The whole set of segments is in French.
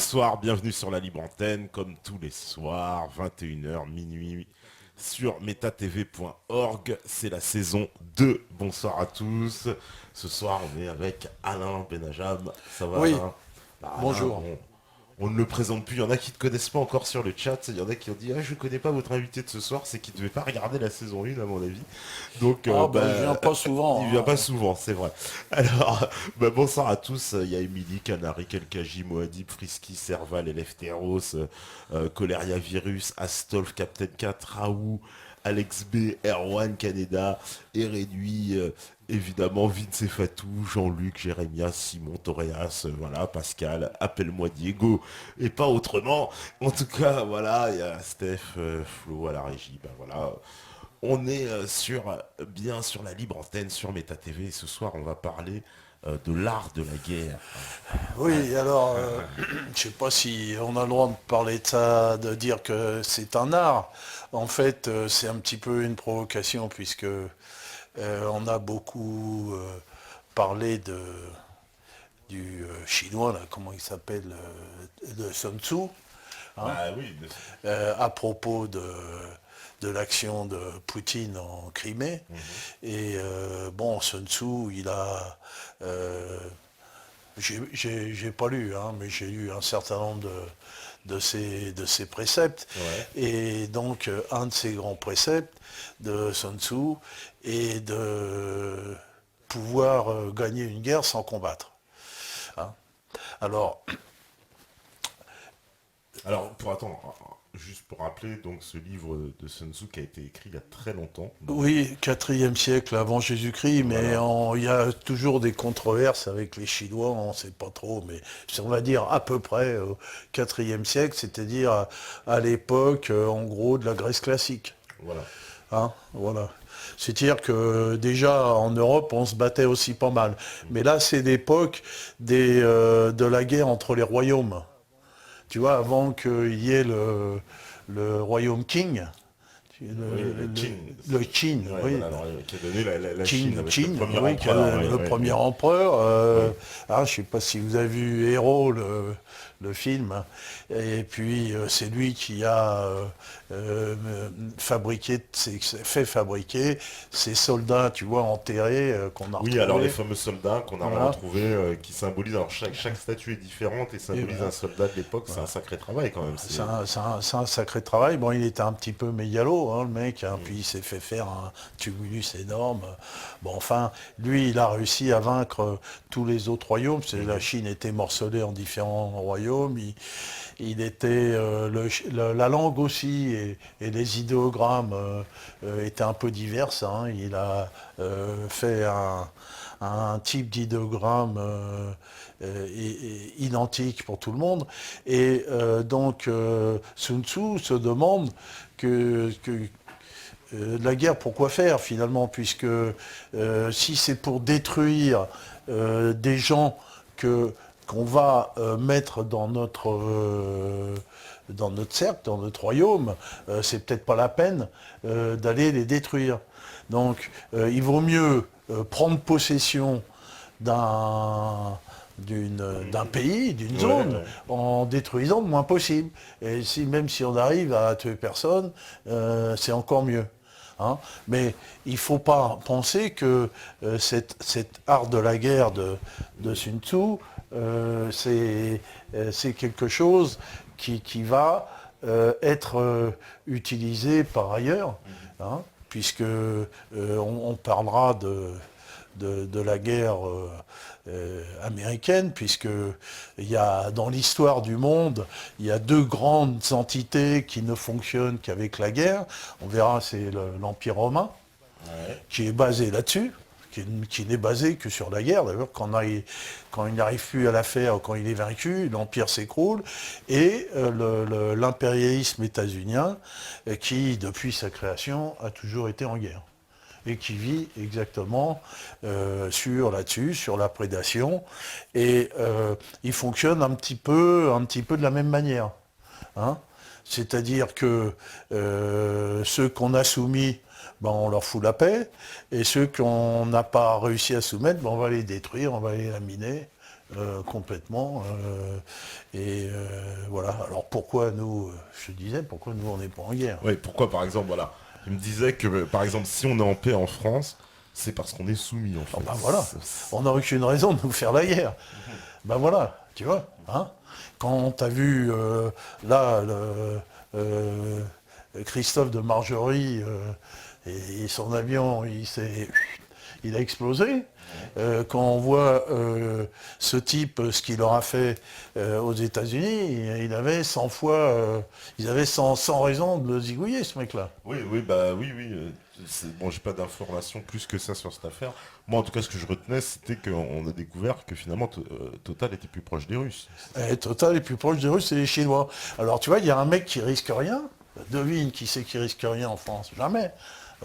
Bonsoir, bienvenue sur la Libre Antenne, comme tous les soirs, 21h, minuit, sur metatv.org. C'est la saison 2. Bonsoir à tous. Ce soir, on est avec Alain Benajam. Ça va, Oui, Alain? Alain, bonjour. on ne le présente plus. Il y en a qui ne te connaissent pas encore sur le chat. Il y en a qui ont dit ah, je ne connais pas votre invité de ce soir. C'est qu'il ne devait pas regarder la saison 1, à mon avis. Donc, Ah bah je viens pas il vient souvent, pas hein. souvent, c'est vrai. Alors, bonsoir à tous. Il y a Émilie, Canary, Kelkaji, Moadib, Frisky, Serval, Eleftheros, Coleria Virus, Astolf, Captain 4, Raoult, Alex B, Erwan, Caneda, Eredui, évidemment Vince et Fatou, Jean-Luc, Jérémia, Simon, Toréas, voilà, Pascal, appelle-moi Diego, et pas autrement. En tout cas, voilà, il y a Steph, Flo à la régie, ben voilà. On est bien sur la libre antenne, sur Meta TV. Ce soir, on va parler de l'art de la guerre. Ouais. Oui, alors, je sais pas si on a le droit de parler de ça, de dire que c'est un art. En fait, c'est un petit peu une provocation puisque on a beaucoup parlé du chinois, là, comment il s'appelle, de Sun Tzu, hein, Bah oui, à propos de l'action de Poutine en Crimée. mhm. Et bon, Sun Tzu, il a j'ai pas lu, hein, mais j'ai lu un certain nombre de ses préceptes. Ouais. Et donc, un de ses grands préceptes de Sun Tzu est de pouvoir gagner une guerre sans combattre, hein. Alors, Alors, pour attendre, juste pour rappeler, donc ce livre de Sun Tzu qui a été écrit il y a très longtemps. oui, 4e siècle avant Jésus-Christ, mais Voilà. il y a toujours des controverses avec les Chinois, on ne sait pas trop, mais on va dire à peu près au 4e siècle, c'est-à-dire à l'époque, en gros, de la Grèce classique, Voilà. hein, voilà. C'est-à-dire que déjà en Europe, on se battait aussi pas mal. Mais là, c'est l'époque de la guerre entre les royaumes. Tu vois, avant qu'il y ait le royaume King, Oui, le Qin. le Qin, Ouais, oui, voilà, alors, qui a donné la Qin, Chine le avec le Qin, premier oui, empereur. Ouais, le ouais, premier ouais. empereur. Ouais. Je ne sais pas si vous avez vu Héros, le film. Et puis, c'est lui qui a fait fabriquer ces soldats, tu vois, enterrés, qu'on a Oui, alors les retrouvés. fameux soldats qu'on a Voilà. retrouvés, qui symbolisent, alors chaque statue est différente et Et symbolise un voilà. soldat de l'époque, c'est un Voilà. sacré travail quand même. C'est un sacré travail. Bon, il était un petit peu mégalo, hein, le mec, hein, Mm. puis il s'est fait faire un tumulus énorme. Bon, enfin, lui, il a réussi à vaincre tous les autres royaumes. La Mhm. Chine était morcelée en différents royaumes. Il était, la langue aussi et les idéogrammes étaient un peu diverses, hein. Il a fait un type d'idéogramme identique pour tout le monde. Et donc Sun Tzu se demande la guerre, pourquoi faire finalement, puisque si c'est pour détruire des gens qu'on va mettre dans notre cercle, dans notre royaume, c'est peut-être pas la peine d'aller les détruire. Donc il vaut mieux prendre possession d'un d'un pays, d'une Ouais, zone, ouais. en détruisant le moins possible. Et même si on arrive à tuer personne, c'est encore mieux, hein. Mais il ne faut pas penser que cet art de la guerre de Sun Tzu, c'est quelque chose qui va être utilisé par ailleurs, Mhm. hein, puisque on parlera de la guerre américaine, puisque dans l'histoire du monde, il y a deux grandes entités qui ne fonctionnent qu'avec la guerre. On verra, c'est l'Empire romain, Ouais. qui est basé là-dessus, qui n'est basé que sur la guerre. D'ailleurs, quand il n'arrive plus à la faire, quand il est vaincu, l'Empire s'écroule. Et l'impérialisme états-unien, qui, depuis sa création, a toujours été en guerre et qui vit exactement là-dessus, sur la prédation. Et il fonctionne un petit peu de la même manière, hein. C'est-à-dire que ceux qu'on a soumis, ben, on leur fout la paix, et ceux qu'on n'a pas réussi à soumettre, ben, on va les détruire, on va les laminer, complètement. Voilà. Alors pourquoi nous, je disais, pourquoi nous on n'est pas en guerre? Oui, pourquoi par exemple, voilà. Il me disait que, par exemple, si on est en paix en France, c'est parce qu'on est soumis, en Ah fait. ben voilà, on n'a aucune raison de nous faire la guerre. Ben voilà, tu vois. Hein, quand tu as vu là euh, Christophe de Margerie et son avion, il a explosé. Quand on voit ce type, ce qu'il leur a fait aux États-Unis, il avait 100 fois, ils avaient 100 raisons de le zigouiller, ce mec-là. Oui, oui, bah oui, oui. Bon, j'ai pas d'informations plus que ça sur cette affaire. Moi, en tout cas, ce que je retenais, c'était qu'on a découvert que finalement, Total était plus proche des Russes. Et Total est plus proche des Russes et des Chinois. Alors tu vois, il y a un mec qui risque rien. Devine qui c'est qui risque rien en France? Jamais.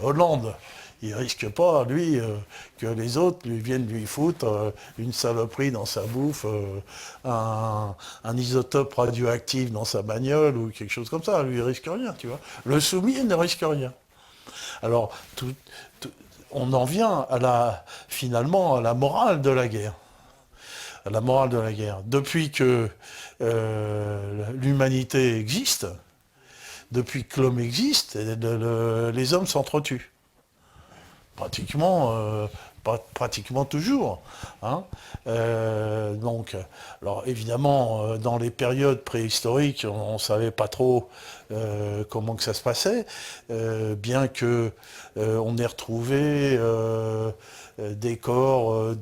Hollande. Il risque pas, lui, que les autres lui viennent lui foutre une saloperie dans sa bouffe, un isotope radioactif dans sa bagnole ou quelque chose comme ça. Lui, il risque rien, tu vois. Le soumis, il ne risque rien. Alors, on en vient finalement à la morale de la guerre. À la morale de la guerre. Depuis que l'humanité existe, depuis que l'homme existe, les hommes s'entretuent. Pratiquement toujours. Hein. Alors évidemment, dans les périodes préhistoriques, on ne savait pas trop comment que ça se passait, bien que on ait retrouvé des corps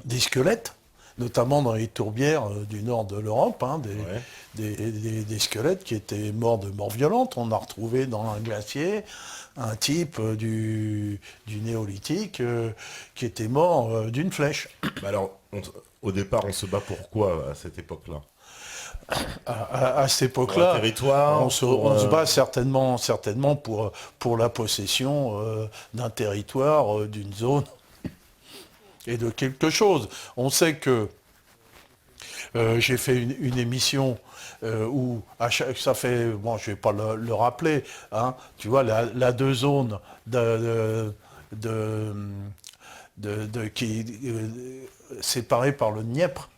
des squelettes, notamment dans les tourbières du nord de l'Europe, hein, Ouais. des squelettes qui étaient morts de mort violente. On a retrouvé dans un glacier un type du néolithique qui était mort d'une flèche. Bah alors, au départ, on se bat pour quoi à cette époque-là? À cette Pour un époque-là, territoire, on se bat certainement pour la possession d'un territoire, d'une zone et de quelque chose. On sait que j'ai fait une émission où ça fait, bon, je ne vais pas le rappeler, hein, tu vois, la deux zones de, qui séparées par le Dniepr,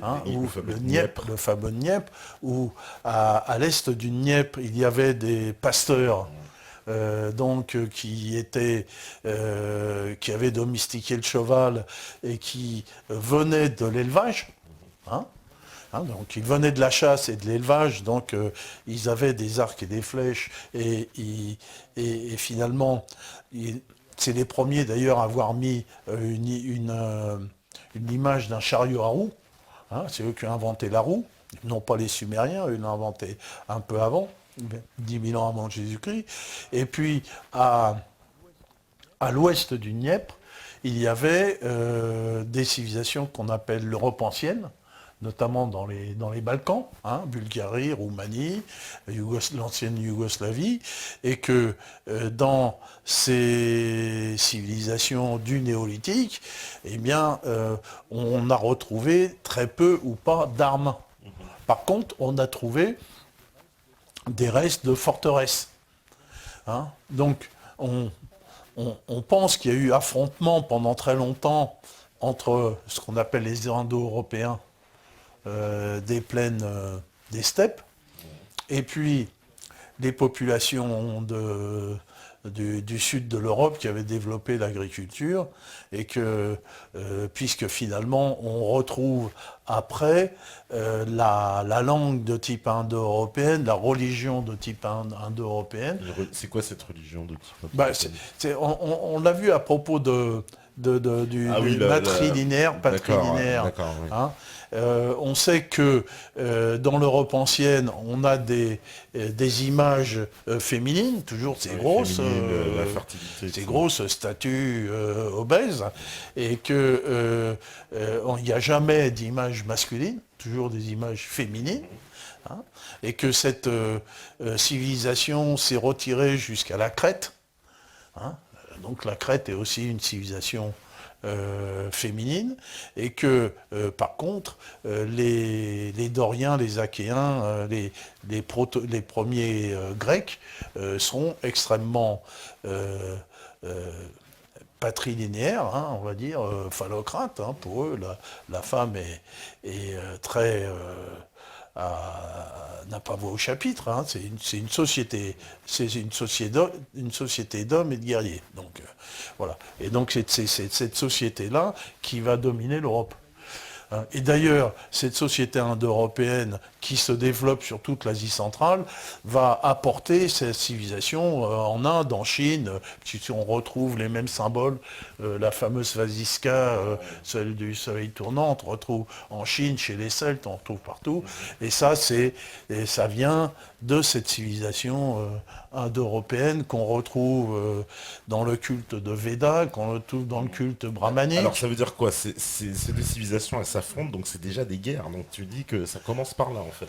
hein, le fameux Dniepr. Le fameux Dniepr, où à l'est du Dniepr, il y avait des pasteurs. Qui avaient domestiqué le cheval et qui venaient de l'élevage, hein. Donc ils venaient de la chasse et de l'élevage, donc ils avaient des arcs et des flèches, et finalement, c'est les premiers d'ailleurs à avoir mis une image d'un chariot à roues. Hein, c'est eux qui ont inventé la roue, non pas les Sumériens, eux l'ont inventé un peu avant, 10 000 ans avant Jésus-Christ. Et puis à l'ouest du Dniepr, il y avait des civilisations qu'on appelle l'Europe ancienne, notamment dans les Balkans, hein, Bulgarie, Roumanie, l'ancienne Yougoslavie, et que dans ces civilisations du néolithique, eh bien, on a retrouvé très peu ou pas d'armes. Par contre, on a trouvé des restes de forteresses. Hein. Donc, on pense qu'il y a eu affrontement pendant très longtemps entre ce qu'on appelle les Indo-Européens des plaines, des steppes, et puis les populations du sud de l'Europe qui avaient développé l'agriculture, et que, puisque finalement on retrouve après la langue de type indo-européenne, la religion de type indo-européenne. C'est quoi cette religion de type? Bah, on l'a vu à propos du matrilinéaire, patrilinéaire. D'accord, oui. Hein. On sait que dans l'Europe ancienne, on a des images féminines, toujours ces grosses, la fertilité, ces grosses statues obèses, et que il n'y a jamais d'images masculines, toujours des images féminines. Hein, et que cette civilisation s'est retirée jusqu'à la Crète. Hein, donc la Crète est aussi une civilisation féminine, et que par contre les Doriens, les Achéens, les premiers Grecs sont extrêmement patrilinéaire, on va dire, phallocrate. Pour eux, la femme est très... n'a pas voix au chapitre. C'est une société, une société d'hommes et de guerriers. Donc voilà. Et donc c'est cette société-là qui va dominer l'Europe. Et d'ailleurs, cette société indo-européenne qui se développe sur toute l'Asie centrale va apporter cette civilisation en Inde, en Chine. Si on retrouve les mêmes symboles, la fameuse Vasiska, celle du soleil tournant, on retrouve en Chine, chez les Celtes, on retrouve partout. Et ça vient de cette civilisation indo-européenne qu'on retrouve dans le culte de Veda, qu'on retrouve dans le culte brahmanique. Alors ça veut dire quoi? Ces deux civilisations, elles s'affrontent, donc c'est déjà des guerres. Donc tu dis que ça commence par là, en fait,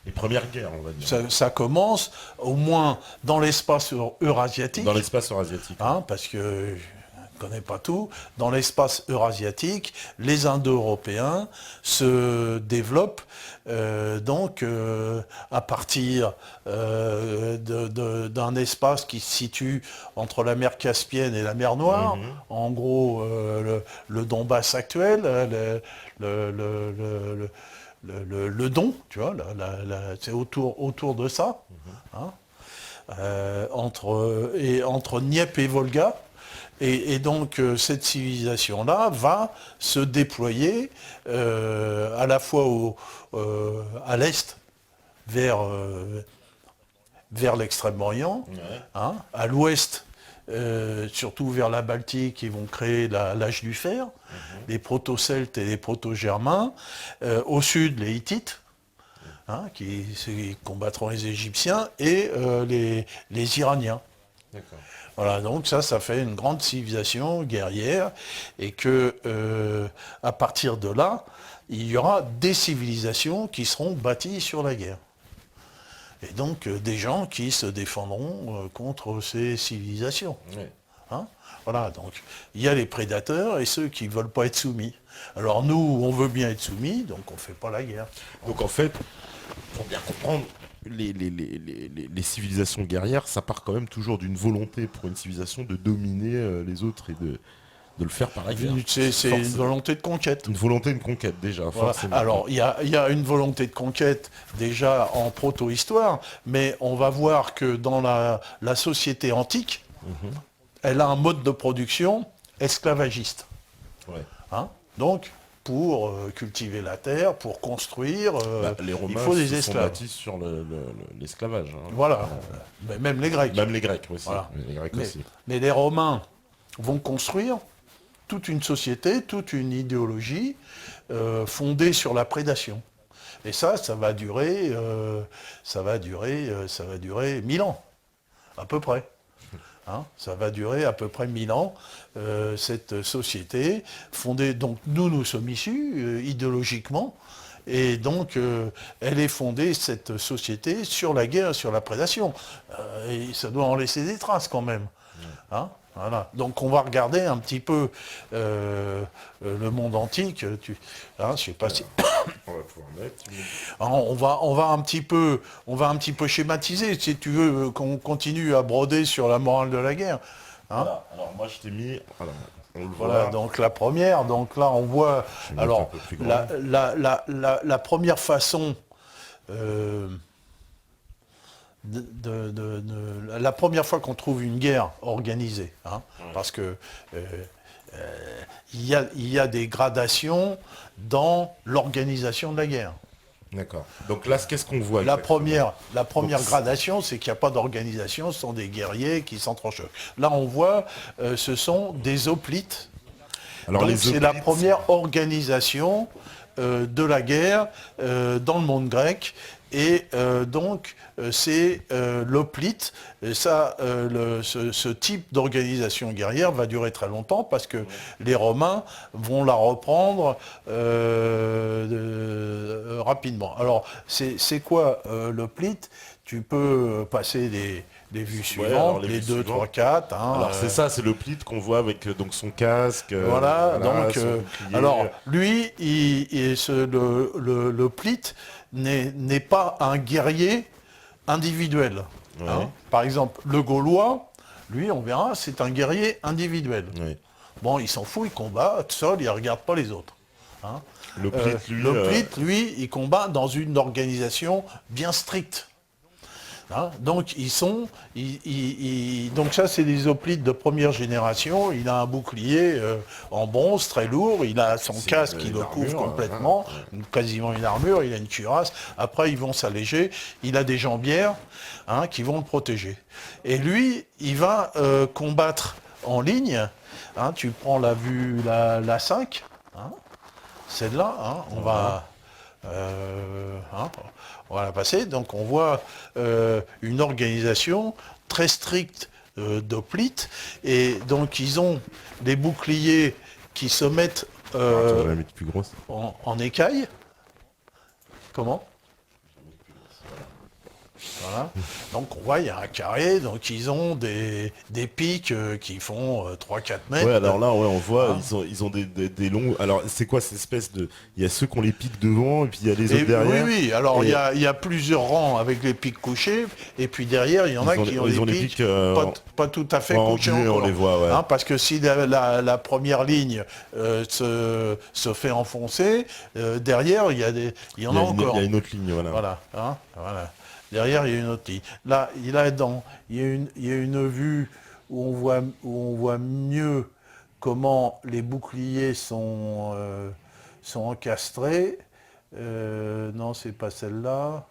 les premières guerres, on va dire. Ça commence au moins dans l'espace eurasiatique. Dans l'espace eurasiatique. Parce que je ne connais pas tout. Dans l'espace eurasiatique, les Indo-Européens se développent à partir d'un espace qui se situe entre la mer Caspienne et la mer Noire. En gros, le Donbass actuel, le Don, tu vois, c'est autour de ça, entre Dniepr et Volga. Et donc cette civilisation-là va se déployer à la fois à l'est, vers l'Extrême-Orient, à l'ouest, surtout vers la Baltique, ils vont créer l'âge du fer, les proto-celtes et les proto-germains, au sud les Hittites, qui combattront les Égyptiens, et les Iraniens. D'accord. Voilà, donc ça fait une grande civilisation guerrière, et que à partir de là, il y aura des civilisations qui seront bâties sur la guerre. Et donc des gens qui se défendront contre ces civilisations. Oui. Voilà, donc il y a les prédateurs et ceux qui ne veulent pas être soumis. Alors nous, on veut bien être soumis, donc on ne fait pas la guerre. Donc en fait, pour bien comprendre, les civilisations guerrières, ça part quand même toujours d'une volonté pour une civilisation de dominer les autres et de le faire par la guerre. C'est une volonté de conquête. Une volonté de conquête, déjà, voilà. Forcément. Alors, il y a une volonté de conquête déjà en proto-histoire, mais on va voir que dans la société antique, elle a un mode de production esclavagiste. Ouais. Donc, pour cultiver la terre, pour construire, les Romains il faut des esclaves. Sont bâtis sur l'esclavage. Voilà, mais même les Grecs. Même les Grecs aussi. Voilà. Les Grecs aussi. Mais les Romains vont construire toute une société, toute une idéologie fondée sur la prédation. Et ça va durer 1000 ans, à peu près. Ça va durer à peu près 1000 ans, cette société fondée, donc nous sommes issus idéologiquement, et donc elle est fondée, cette société, sur la guerre, sur la prédation. Et ça doit en laisser des traces quand même. Voilà. Donc on va regarder un petit peu le monde antique. Je sais pas si. On va pouvoir mettre. On va un petit peu schématiser, si tu veux qu'on continue à broder sur la morale de la guerre. Voilà. Alors moi je t'ai mis. Alors, on le voit. Voilà, donc la première. Donc là on voit. Alors la première façon. La première fois qu'on trouve une guerre organisée, parce que il y a des gradations dans l'organisation de la guerre. D'accord. Donc là, qu'est-ce qu'on voit? La première gradation, c'est qu'il n'y a pas d'organisation, ce sont des guerriers qui s'entrechoquent. Là, on voit, ce sont des hoplites. Alors, c'est la première organisation de la guerre dans le monde grec. Et donc, c'est l'hoplite. Et ça, ce type d'organisation guerrière va durer très longtemps parce que les Romains vont la reprendre rapidement. Alors, c'est quoi l'hoplite? Tu peux passer des vues suivantes, les 2, 3, 4. Alors c'est ça, c'est l'hoplite qu'on voit avec donc son casque. Donc, alors lui, l'hoplite n'est pas un guerrier individuel. Ouais. Par exemple, le Gaulois, lui, on verra, c'est un guerrier individuel. Oui. Bon, il s'en fout, il combat seul, il ne regarde pas les autres. Hein. L'Hoplite, lui, il combat dans une organisation bien stricte. Hein, donc donc ça c'est des hoplites de première génération. Il a un bouclier en bronze très lourd, il a son casque qui le couvre complètement, quasiment une armure, il a une cuirasse. Après ils vont s'alléger, il a des jambières qui vont le protéger. Et lui, il va combattre en ligne. Hein, tu prends la 5, celle-là, on va la passer. Donc on voit une organisation très stricte d'hoplites. Et donc ils ont des boucliers qui se mettent on va la mettre plus grosse. en écaille. Comment ? Voilà. Donc on voit, il y a un carré, donc ils ont des pics qui font 3-4 mètres. Ouais, alors là, ouais, on voit, ils ont des longs... Alors, c'est quoi cette espèce de... Il y a ceux qui ont les pics devant, et puis il y a les autres derrière. Oui, alors il y a plusieurs rangs avec les pics couchés, et puis derrière, il y en a qui ont des pics pas tout à fait couchés encore. On les voit, ouais. Parce que si la première ligne se fait enfoncer, derrière, il y en a encore. Il y a une autre ligne, voilà. Voilà. Derrière, il y a une autre ligne. Là, il y a une vue où on voit mieux comment les boucliers sont encastrés. Non, c'est pas celle-là.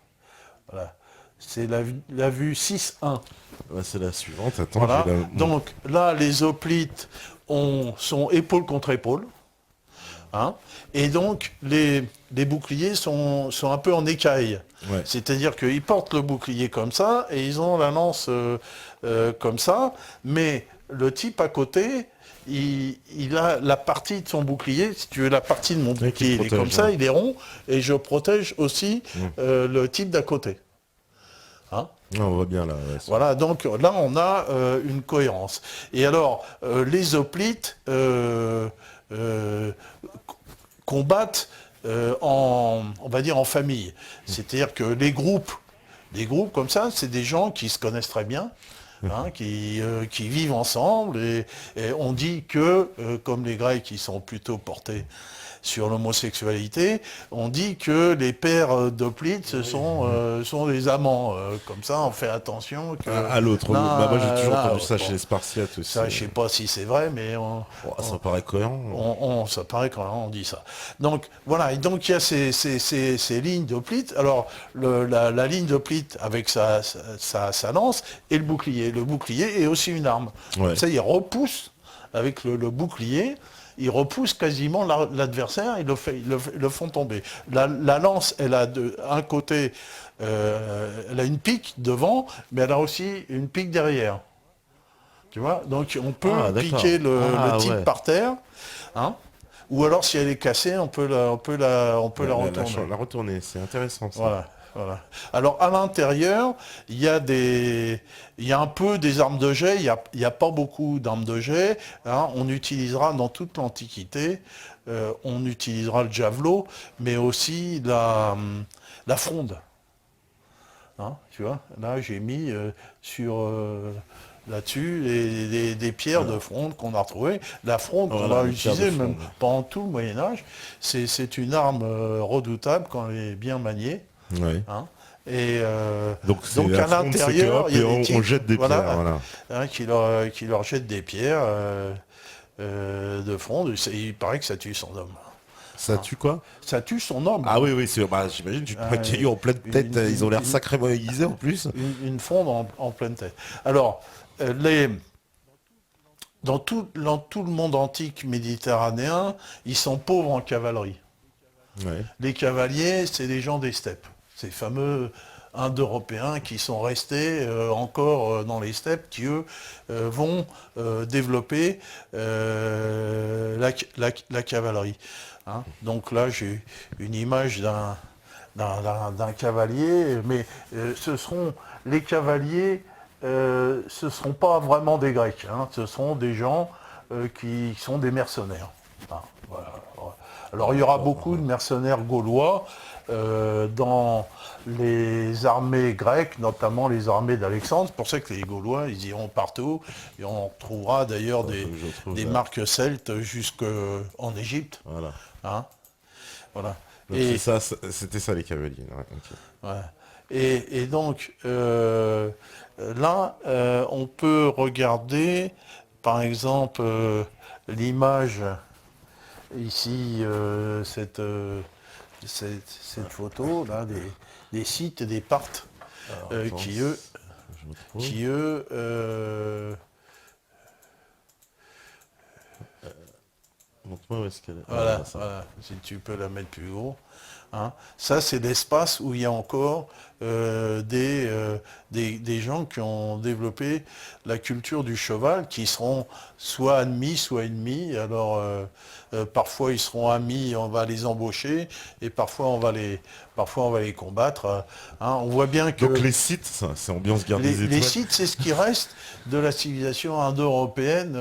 Voilà. C'est la vue 6-1. Ouais, c'est la suivante. Attends, voilà. Donc là, les hoplites sont épaule contre épaule. Et donc, les boucliers sont un peu en écaille. Ouais. C'est-à-dire qu'ils portent le bouclier comme ça et ils ont la lance comme ça, mais le type à côté, il a la partie de son bouclier, si tu veux, la partie de mon bouclier, il est comme ça, il est rond, et je protège aussi le type d'à côté. On voit bien là. Ouais, voilà, donc là on a une cohérence. Et alors, les hoplites combattent on va dire en famille. C'est-à-dire que les groupes comme ça, c'est des gens qui se connaissent très bien, qui vivent ensemble, et on dit que, comme les Grecs, ils sont plutôt portés sur l'homosexualité, on dit que les pères d'hoplites sont des amants. Comme ça, on fait attention à l'autre. Moi, j'ai toujours entendu ça chez les Spartiates aussi. Ça, je sais pas si c'est vrai, mais ça paraît cohérent. Ça paraît cohérent, on dit ça. Donc voilà, et donc il y a ces lignes d'hoplites. Alors la ligne d'hoplite avec sa lance et le bouclier. Le bouclier est aussi une arme. Ouais. Ça, il repousse avec le bouclier. Il repousse quasiment l'adversaire, ils le font tomber. La lance, elle a un côté, elle a une pique devant, mais elle a aussi une pique derrière. Tu vois, donc on peut piquer le type par terre, ou alors si elle est cassée, on peut la retourner. La retourner, c'est intéressant ça. Voilà. Alors à l'intérieur, il y a un peu des armes de jet, il n'y a pas beaucoup d'armes de jet. On utilisera dans toute l'Antiquité, on utilisera le javelot, mais aussi la fronde. Tu vois, là j'ai mis là-dessus des pierres de fronde qu'on a retrouvées. La fronde qu'on a utilisée même pendant tout le Moyen-Âge, c'est une arme redoutable quand elle est bien maniée. Ouais. Et donc à l'intérieur, il y a des types, on jette des pierres, qui leur jettent des pierres de fronde. Il paraît que ça tue son homme. Ça tue quoi? Ça tue son homme. Ah oui, j'imagine, tu te prends un caillou en pleine tête, ils ont l'air sacrément aiguisés en plus. Une fronde en pleine tête. Alors, dans tout le monde antique méditerranéen, ils sont pauvres en cavalerie. Ouais. Les cavaliers, c'est des gens des steppes. Ces fameux Indo-Européens qui sont restés encore dans les steppes, qui eux vont développer la cavalerie. Donc là, j'ai une image d'un cavalier, mais ce seront les cavaliers, ce ne seront pas vraiment des Grecs, ce seront des gens qui sont des mercenaires. Voilà. Alors il y aura beaucoup de mercenaires gaulois, dans les armées grecques, notamment les armées d'Alexandre. C'est pour ça que les Gaulois, ils iront partout. Et on trouvera d'ailleurs des marques celtes jusqu'en Égypte. Voilà. Hein, voilà. Donc c'était ça les cavaliers. Ouais, ok. Ouais. Et donc, là, on peut regarder, par exemple, l'image, ici, cette photo, là, des sites, des parts, Alors, qui, eux, je retrouve. Montre-moi où est-ce qu'elle est. Voilà, Ça. voilà, si tu peux la mettre plus haut. Hein. Ça, c'est l'espace où il y a encore des gens qui ont développé la culture du cheval, qui seront soit admis, soit ennemis. Alors, parfois, ils seront amis, on va les embaucher, et parfois, on va les combattre. Hein. On voit bien que... Donc les sites, c'est ambiance guerre des étoiles. Les sites, c'est ce qui reste de la civilisation indo-européenne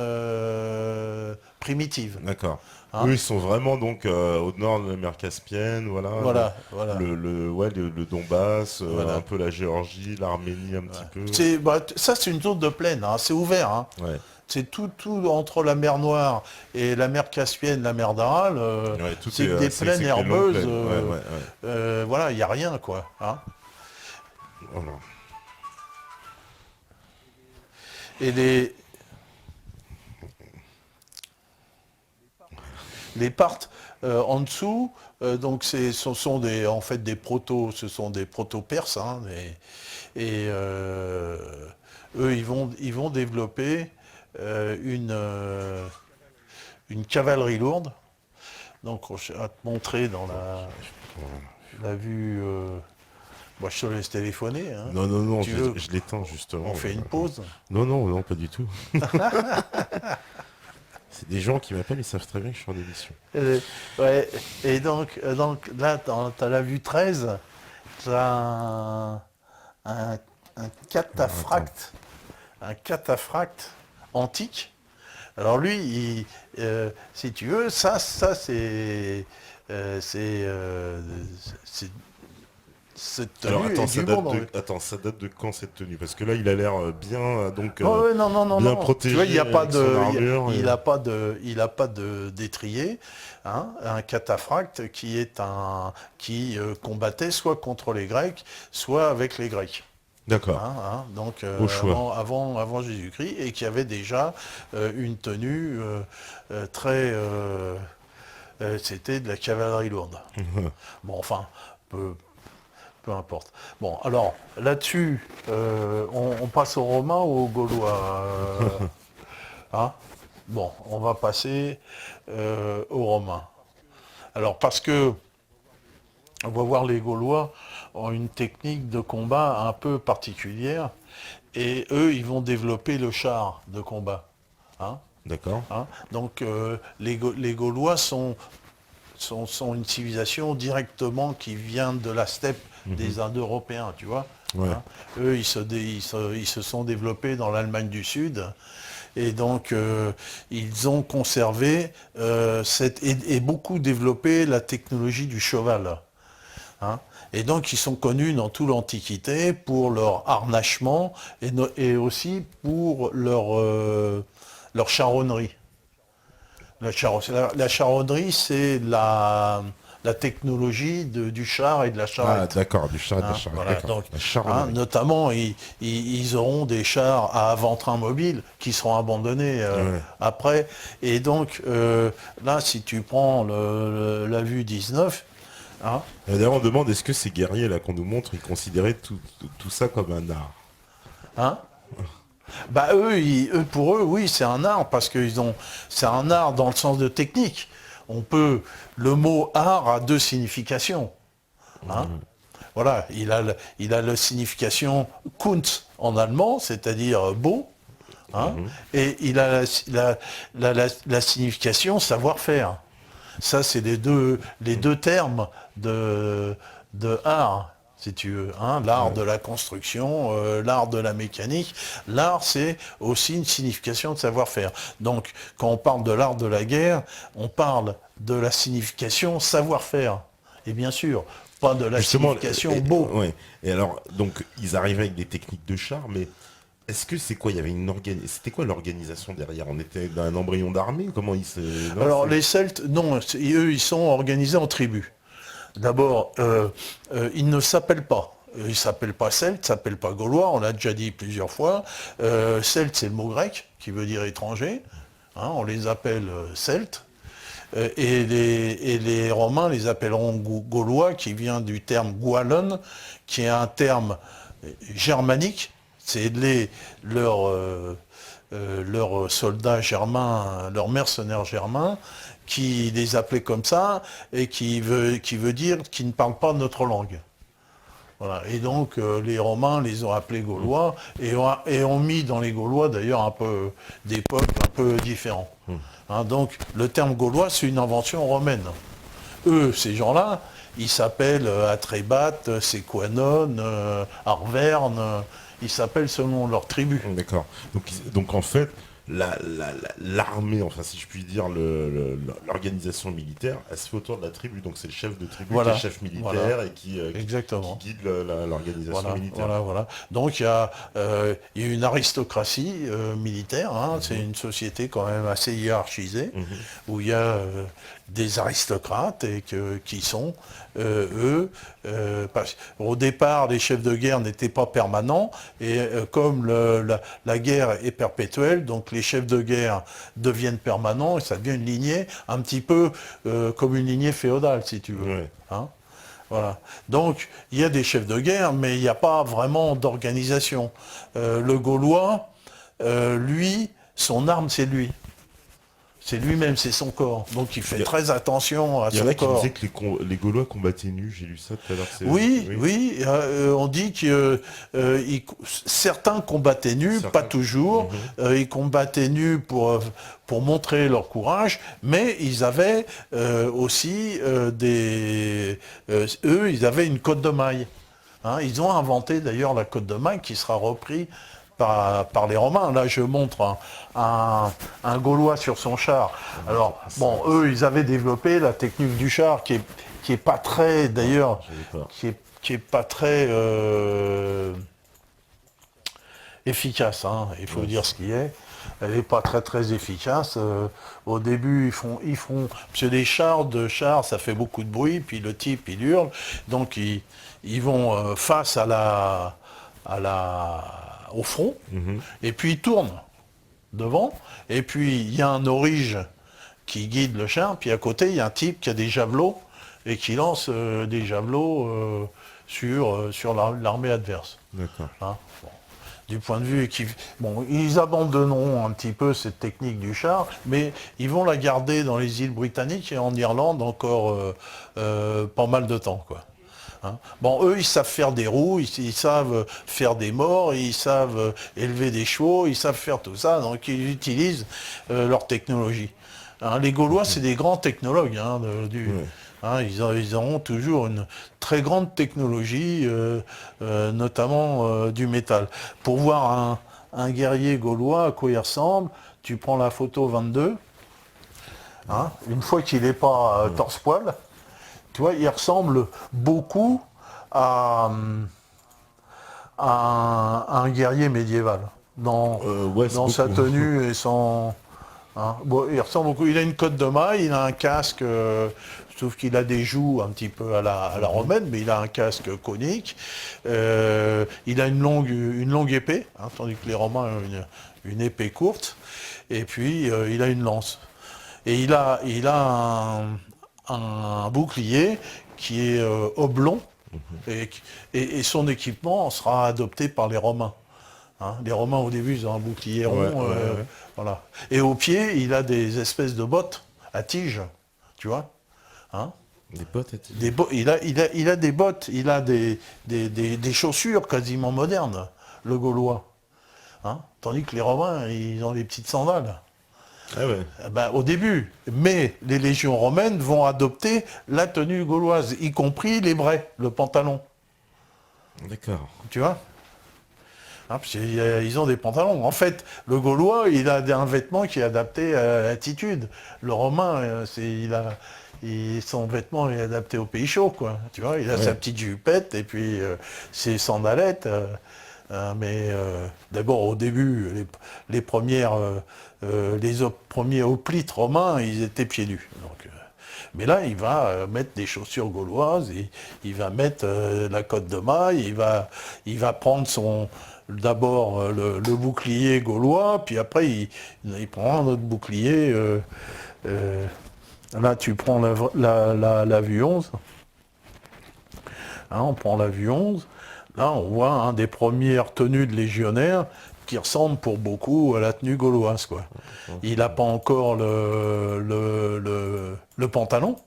primitive. D'accord. Hein. Eux, ils sont vraiment donc au nord de la mer Caspienne, voilà. Voilà. Le Donbass, Voilà. un peu la Géorgie, l'Arménie un petit peu. Ça, c'est une zone de plaine, hein, c'est ouvert. Hein. Ouais. C'est tout entre la mer Noire et la mer Caspienne, la mer d'Aral, c'est des plaines herbeuses. Voilà, il n'y a rien, quoi. Hein. Voilà. Et les parts en dessous, donc ce sont en fait des proto-perses, hein, et eux ils vont développer une cavalerie lourde. Donc je vais te montrer dans la vue. Moi, je te laisse téléphoner. Hein. Non, je l'éteins justement. On fait une pause. Non, pas du tout. C'est des gens qui m'appellent, ils savent très bien que je suis en émission. Ouais, et donc là, tu as la vue 13, tu as un cataphracte, antique. Alors lui, si tu veux, ça c'est cette tenue. Alors ça date de quand cette tenue? Parce que là il a l'air bien non. protégé. Tu vois, il n'y a pas de, il a pas de d'étrier. Hein, un cataphracte qui combattait soit contre les Grecs, soit avec les Grecs. D'accord. Donc Au choix. avant Jésus-Christ, et qui avait déjà une tenue très... c'était de la cavalerie lourde. Bon, enfin, peu importe. Bon, alors, là-dessus, on passe aux Romains ou aux Gaulois hein. Bon, on va passer aux Romains. Alors, parce que, on va voir, les Gaulois ont une technique de combat un peu particulière, et eux, ils vont développer le char de combat. Hein. D'accord. Hein. Donc, les Gaulois sont une civilisation directement qui vient de la steppe des Indo-Européens, tu vois. Ouais. Hein. Eux, ils se sont développés dans l'Allemagne du Sud, et donc ils ont conservé et beaucoup développé la technologie du cheval. Hein. Et donc ils sont connus dans toute l'Antiquité pour leur harnachement et aussi pour leur charonnerie. La charonnerie, c'est la technologie du char et de la charrette. Ah d'accord, du char et de la charrette. Voilà, donc, la notamment, ils auront des chars à avant-train mobile qui seront abandonnés après. Et donc, là, si tu prends la vue 19... Hein, d'ailleurs, on demande, est-ce que ces guerriers là qu'on nous montre, ils considéraient tout ça comme un art? Hein. Bah pour eux, oui, c'est un art, parce que c'est un art dans le sens de technique. Le mot art a deux significations. Hein. Voilà, il a la signification Kunst en allemand, c'est-à-dire beau, hein, et il a la signification savoir-faire. Ça, c'est les deux termes de art, si tu veux. Hein, l'art de la construction, l'art de la mécanique. L'art, c'est aussi une signification de savoir-faire. Donc, quand on parle de l'art de la guerre, on parle de la signification savoir-faire. Et bien sûr, pas de la Justement, signification beau. ouais. Et alors, donc, ils arrivaient avec des techniques de char, mais est-ce que c'est quoi? Il y avait c'était quoi l'organisation derrière? On était dans un embryon d'armée? Comment ils se... Non, Alors les Celtes, non, eux, ils sont organisés en tribus. D'abord, ils ne s'appellent pas. Ils ne s'appellent pas Celtes, ils ne s'appellent pas Gaulois, on l'a déjà dit plusieurs fois. Celte, c'est le mot grec, qui veut dire étranger. Hein, on les appelle Celtes. Et les Romains les appelleront Gaulois, qui vient du terme Gaulen, qui est un terme germanique. C'est leurs soldats germains, leurs mercenaires germains, qui les appelaient comme ça, et qui veut dire qu'ils ne parlent pas notre langue. Voilà. Et donc les Romains les ont appelés Gaulois, et ont mis dans les Gaulois d'ailleurs un peu des peuples un peu différents. Hein, donc le terme Gaulois, c'est une invention romaine. Eux, ces gens-là, ils s'appellent Atrébates, Séquanon, Arverne, ils s'appellent selon leur tribu. D'accord. Donc en fait, l'armée, enfin si je puis dire, l'organisation militaire, elle se fait autour de la tribu. Donc c'est le chef de tribu qui est le chef militaire et qui guide l'organisation militaire. Voilà. Donc il y a une aristocratie militaire, hein, c'est une société quand même assez hiérarchisée, où il y a des aristocrates qui sont, au départ, les chefs de guerre n'étaient pas permanents, et comme la guerre est perpétuelle, donc les chefs de guerre deviennent permanents, et ça devient une lignée un petit peu comme une lignée féodale, si tu veux. Ouais. Hein, voilà. Donc, il y a des chefs de guerre, mais il n'y a pas vraiment d'organisation. Le Gaulois, lui, son arme, c'est lui. C'est lui-même, c'est son corps. Donc il fait très attention à son corps. Il y en a qui disaient que les Gaulois combattaient nus, j'ai lu ça tout à l'heure. Oui, on dit que certains combattaient nus, pas toujours. Ils combattaient nus pour montrer leur courage, mais ils avaient aussi eux, ils avaient une cotte de maille. Hein, ils ont inventé d'ailleurs la cotte de maille qui sera reprise par les Romains. Là, je montre un Gaulois sur son char. Alors, bon, eux, ils avaient développé la technique du char qui est pas très, d'ailleurs, qui est pas très efficace. Hein, il faut dire ce qui est. Elle n'est pas très efficace. Au début, ils font, parce que les chars de chars, ça fait beaucoup de bruit, puis le type, il hurle. Donc, ils vont face au front, et puis ils tournent devant, et puis il y a un aurige qui guide le char, puis à côté, il y a un type qui a des javelots, et qui lance des javelots sur l'armée adverse. D'accord. Hein, bon. Du point de vue ils abandonneront un petit peu cette technique du char, mais ils vont la garder dans les îles britanniques et en Irlande encore pas mal de temps, quoi. Hein. Bon, eux, ils savent faire des roues, ils savent faire des morts, ils savent élever des chevaux, ils savent faire tout ça, donc ils utilisent leur technologie. Hein, les Gaulois, c'est des grands technologues. Hein, hein, ils auront toujours une très grande technologie, notamment du métal. Pour voir un guerrier gaulois, à quoi il ressemble, tu prends la photo 22, hein, une fois qu'il n'est pas torse-poil, tu vois, il ressemble beaucoup à un guerrier médiéval dans sa tenue et son... Hein, bon, il ressemble beaucoup. Il a une cotte de maille, il a un casque, je trouve qu'il a des joues un petit peu à la romaine, mais il a un casque conique. Il a une longue épée, hein, tandis que les Romains ont une épée courte. Et puis, il a une lance. Et il a un bouclier qui est oblong, et son équipement sera adopté par les Romains. Hein, les Romains au début ils ont un bouclier rond, voilà. Et au pied il a des espèces de bottes à tige, tu vois. Hein, des bottes à tige. Il a des bottes, il a des chaussures quasiment modernes, le Gaulois. Hein, tandis que les Romains ils ont des petites sandales. Ah ouais. Ben, au début, mais les légions romaines vont adopter la tenue gauloise, y compris les braies, le pantalon. D'accord. Tu vois, hein, parce qu'ils ont des pantalons. En fait, le Gaulois, il a un vêtement qui est adapté à l'attitude. Le Romain, son vêtement est adapté au pays chaud, quoi. Tu vois, il a sa petite jupette et puis ses sandalettes. D'abord, au début, les premiers hoplites romains, ils étaient pieds nus. Donc, mais là, il va mettre des chaussures gauloises, il va mettre la cotte de maille, il va prendre d'abord le bouclier gaulois, puis après, il prend un autre bouclier. Là, tu prends la vue 11. Hein, on prend la vue 11. Là, on voit un des premières tenues de légionnaire qui ressemble pour beaucoup à la tenue gauloise, quoi. Il n'a pas encore le pantalon,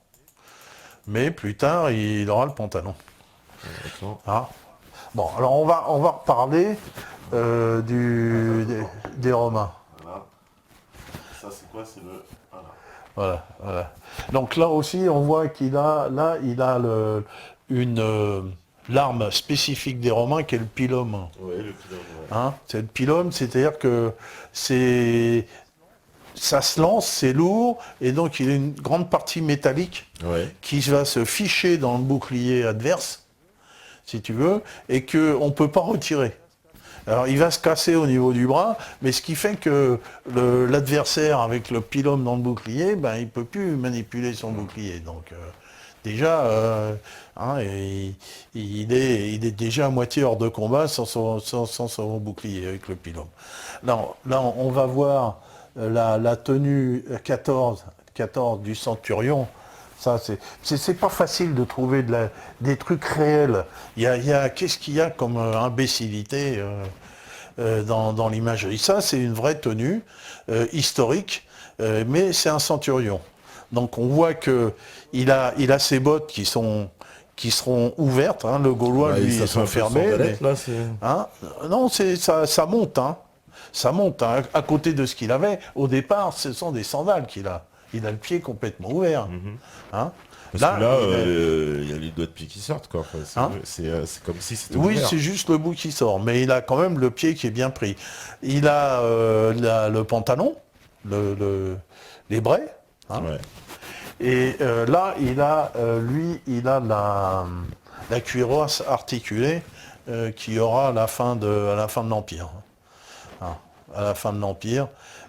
mais plus tard, il aura le pantalon. Ah. Bon, alors on va reparler des Romains. Voilà. Ça, c'est quoi? C'est le... Voilà, voilà. Donc là aussi, on voit qu'il a, l'arme spécifique des Romains qui est le pilum. Oui, le pilum, ouais. Hein, c'est le pilum, c'est-à-dire que ça se lance, c'est lourd, et donc il y a une grande partie métallique qui va se ficher dans le bouclier adverse, si tu veux, et qu'on ne peut pas retirer. Alors il va se casser au niveau du bras, mais ce qui fait que l'adversaire avec le pilum dans le bouclier, ben, il ne peut plus manipuler son bouclier. Donc déjà, il est déjà à moitié hors de combat sans son bouclier avec le pilum. Là, on va voir la tenue 14 du centurion. Ça, c'est pas facile de trouver des trucs réels. Qu'est-ce qu'il y a comme imbécilité dans l'imagerie? Ça, c'est une vraie tenue historique, mais c'est un centurion. Donc on voit qu'il a ses bottes qui seront ouvertes. Hein, le Gaulois, lui, ils sont fermés. Non, ça monte. Hein. Ça monte. Hein. À côté de ce qu'il avait, au départ, ce sont des sandales qu'il a. Il a le pied complètement ouvert. Hein. Parce que là, il y a les doigts de pied qui sortent, quoi. C'est comme si c'était ouvert. Oui, c'est juste le bout qui sort, mais il a quand même le pied qui est bien pris. Il a le pantalon, les braies. Hein. Ouais. Et là, il a la cuirasse articulée qui aura à la fin de l'Empire. Hein. À la fin de l'Empire,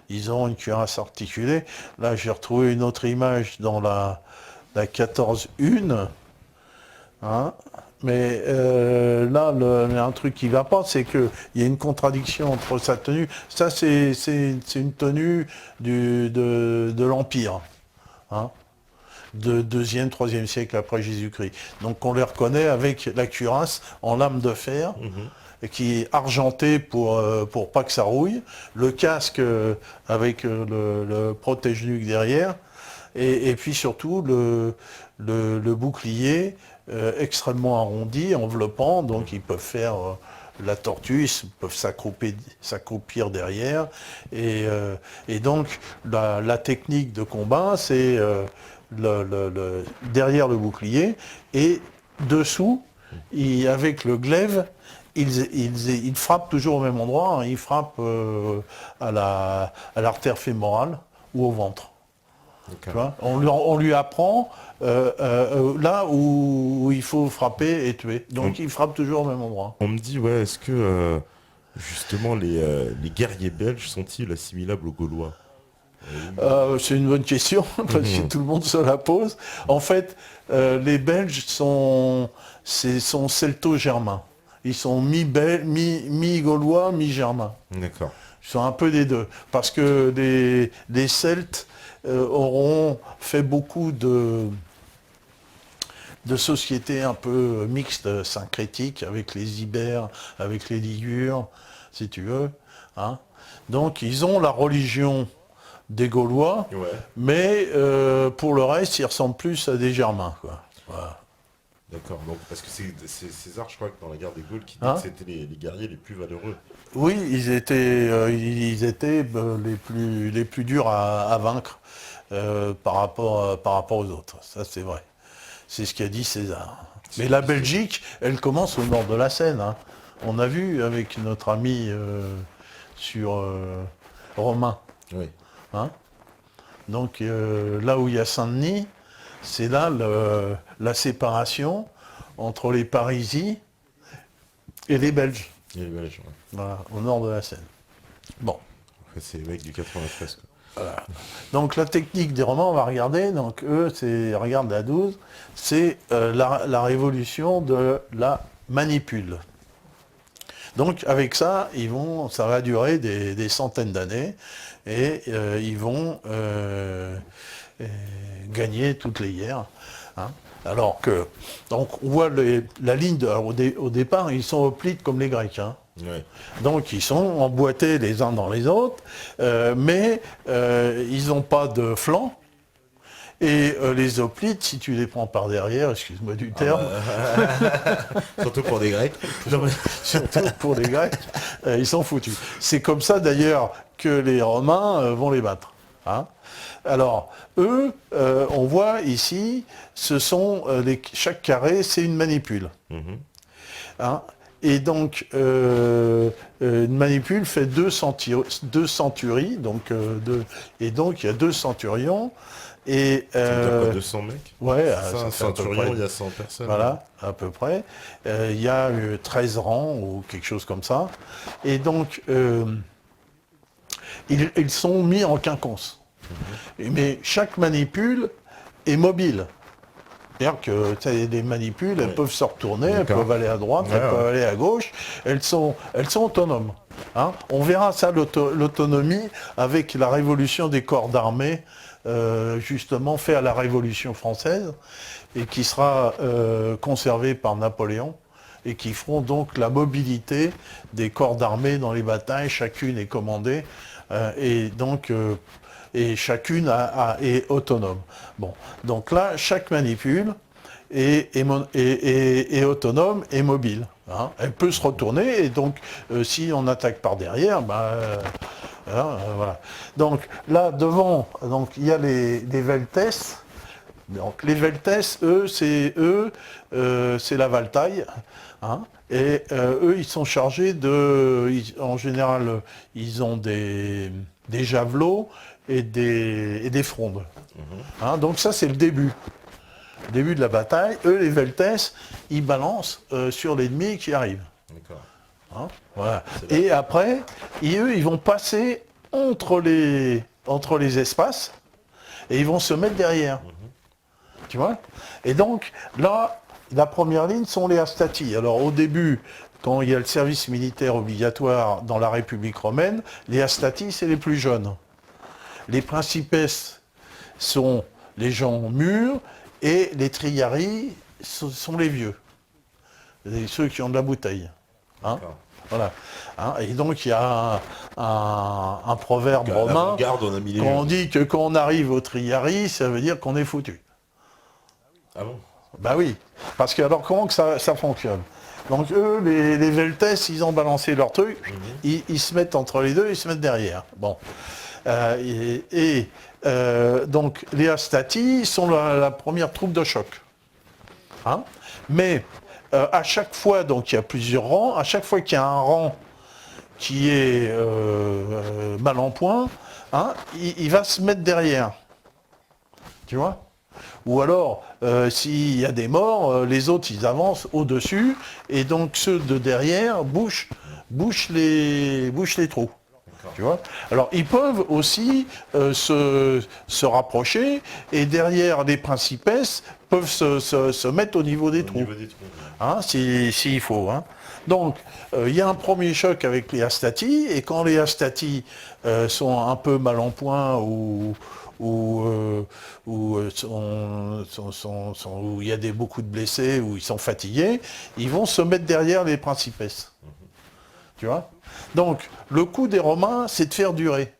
ils ont une cuirasse articulée. Là, j'ai retrouvé une autre image dans la 14-1. Hein. Mais là, il y a un truc qui ne va pas, c'est qu'il y a une contradiction entre sa tenue. Ça, c'est une tenue de l'Empire. Hein, de 2e, 3e siècle après Jésus-Christ. Donc on les reconnaît avec la cuirasse en lame de fer, qui est argentée pour pas que ça rouille, le casque avec le protège-nuque derrière, et puis surtout le bouclier extrêmement arrondi, enveloppant, donc ils peuvent faire la tortue, ils peuvent s'accroupir derrière, et donc la technique de combat, c'est derrière le bouclier, et dessous, avec le glaive, ils frappent toujours au même endroit, hein, ils frappent à l'artère fémorale ou au ventre. Okay. Tu vois, on lui apprend là où il faut frapper et tuer. Donc il frappe toujours au même endroit. On me dit, ouais, est-ce que justement les guerriers belges sont-ils assimilables aux Gaulois? C'est une bonne question, parce que tout le monde se la pose. En fait, les Belges sont celto-germains. Ils sont mi-gaulois, mi-germains. D'accord. Ils sont un peu des deux. Parce que les Celtes auront fait beaucoup de sociétés un peu mixtes, syncrétiques, avec les Ibères, avec les Ligures, si tu veux. Hein. Donc ils ont la religion des Gaulois, mais pour le reste, ils ressemblent plus à des Germains. Quoi. Voilà. D'accord, donc parce que c'est César, je crois, que dans la guerre des Gaules, qui dit que c'était les guerriers les plus valeureux. Oui, ils étaient les plus durs à vaincre par rapport aux autres. Ça, c'est vrai. C'est ce qu'a dit César. Mais la Belgique, elle commence au nord de la Seine. Hein. On a vu avec notre ami sur Romain. Oui. Hein. Donc là où il y a Saint-Denis, c'est là la séparation entre les Parisis et les Belges, Et les Belges, ouais. voilà, au nord de la Seine. Bon. Après, c'est les mecs du 93, quoi. Voilà. Donc la technique des Romains, on va regarder, donc eux, regarde la 12, c'est la révolution de la manipule. Donc avec ça, ça va durer des centaines d'années, et ils vont gagner toutes les guerres. Hein. Alors que, donc on voit la ligne, au départ, ils sont hoplites comme les Grecs. Hein. Ouais. Donc ils sont emboîtés les uns dans les autres, mais ils n'ont pas de flanc. Et les hoplites, si tu les prends par derrière, excuse-moi du terme, Surtout pour des Grecs. surtout pour les Grecs, ils sont foutus. C'est comme ça d'ailleurs que les Romains vont les battre. Hein. Alors, eux, on voit ici, chaque carré, c'est une manipule. Mhm. Hein. Et donc, une manipule fait deux centuries, et donc il y a 2 centurions. Et, Ça veut dire quoi, 200 mecs? ouais, Ça, ça un fait à peu centurion, près, il y a 100 personnes. voilà, à peu près. Il y a 13 rangs ou quelque chose comme ça. Et donc, ils sont mis en quinconce. Mais chaque manipule est mobile. C'est-à-dire que les manipules, elles peuvent se retourner, elles peuvent aller à droite, elles peuvent aller à gauche, elles sont autonomes. Hein. On verra ça, l'autonomie, avec la révolution des corps d'armée, justement fait à la Révolution française, et qui sera conservée par Napoléon, et qui feront donc la mobilité des corps d'armée dans les batailles, chacune est commandée, et donc... et chacune est autonome. Bon, donc là, chaque manipule est autonome et mobile. Hein. Elle peut se retourner, et donc si on attaque par derrière, voilà. Donc là, devant, donc, il y a les Veltes. Donc les Veltes, c'est la valtaille. Hein. Et eux, ils sont chargés en général, ils ont des javelots et des frondes. Hein, donc ça, c'est le début de la bataille. Eux, les Veltes, ils balancent sur l'ennemi qui arrive. D'accord. Hein, voilà. Et après, eux, ils vont passer entre les espaces, et ils vont se mettre derrière. Tu vois? Et donc, là, la première ligne sont les Hastati. Alors, au début, quand il y a le service militaire obligatoire dans la République romaine, les Hastati, c'est les plus jeunes. Les Principes sont les gens mûrs, et les Triarii sont les vieux, ceux qui ont de la bouteille. Hein, voilà. Hein, et donc il y a un proverbe romain, quand on dit que quand on arrive aux Triarii, ça veut dire qu'on est foutu. Ah bon? Bah oui, parce que alors comment que ça fonctionne? Donc eux, les Veltes, ils ont balancé leur truc, ils se mettent entre les deux, ils se mettent derrière. Bon. Donc les Hastati sont la première troupe de choc. Hein, mais à chaque fois, donc il y a plusieurs rangs, à chaque fois qu'il y a un rang qui est mal en point, hein, il va se mettre derrière. Tu vois? Ou alors, s'il y a des morts, les autres, ils avancent au-dessus, et donc ceux de derrière bouchent les trous. Tu vois? Alors, ils peuvent aussi se rapprocher, et derrière les Principes peuvent se mettre au niveau des trous. Hein, s'il faut. Hein. Donc, il y a un premier choc avec les Hastati, et quand les Hastati sont un peu mal en point, où il y a beaucoup de blessés, où ils sont fatigués, ils vont se mettre derrière les Principes. Tu vois? Donc, le coup des Romains, c'est de faire durer.